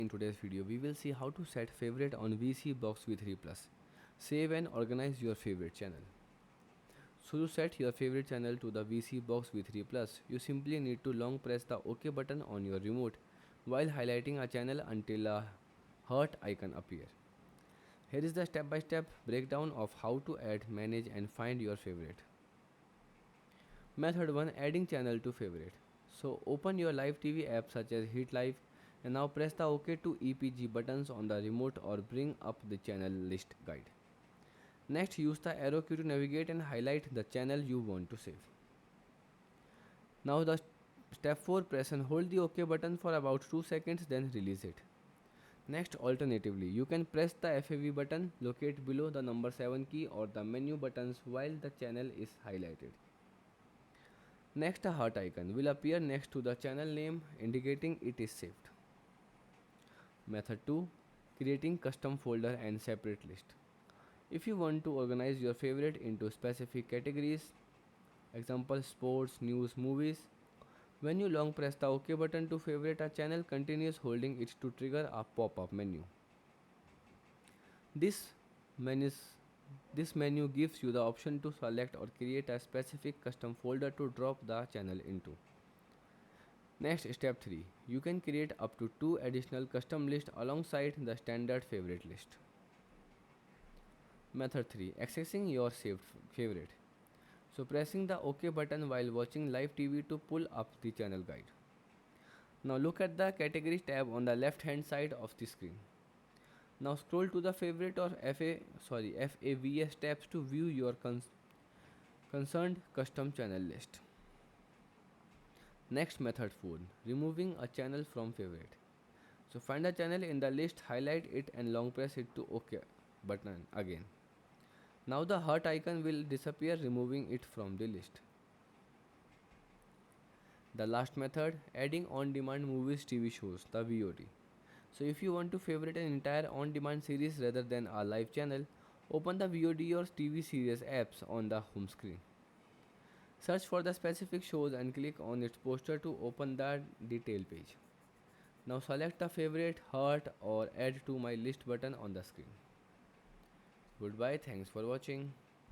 In today's video, we will see how to set favorite on VSeeBox V3 Plus. Save and organize your favorite channel. So to set your favorite channel to the VSeeBox V3 Plus, you simply need to long press the OK button on your remote while highlighting a channel until a heart icon appears. Here is the step-by-step breakdown of how to add, manage and find your favorite. Method 1. Adding channel to favorite. So open your live TV app such as Hit Live and now press the OK to EPG buttons on the remote or bring up the channel list guide. Next, use the arrow key to navigate and highlight the channel you want to save. Now the step 4, press and hold the OK button for about 2 seconds, then release it. Next, alternatively, you can press the FAV button located below the number 7 key or the menu buttons while the channel is highlighted. Next, a heart icon will appear next to the channel name indicating it is saved. Method 2. Creating custom folder and separate list. If you want to organize your favorite into specific categories, example sports, news, movies, when you long press the OK button to favorite a channel, continues holding it to trigger a pop-up menu. This menus This menu gives you the option to select or create a specific custom folder to drop the channel into. Next, step 3. You can create up to 2 additional custom lists alongside the standard favorite list. Method 3. Accessing your saved favorite. So pressing the OK button while watching live TV to pull up the channel guide. Now look at the categories tab on the left hand side of the screen. Now scroll to the favorite or FAVS tabs to view your concerned custom channel list. Next, method 4. Removing a channel from favorite. So find a channel in the list, highlight it and long press it to OK button again. Now the heart icon will disappear, removing it from the list. The last method, adding on-demand movies TV shows, the VOD. So if you want to favorite an entire on-demand series rather than a live channel, open the VOD or TV series apps on the home screen. Search for the specific shows and click on its poster to open the detail page. Now select the favorite, heart or add to my list button on the screen. Goodbye, thanks for watching.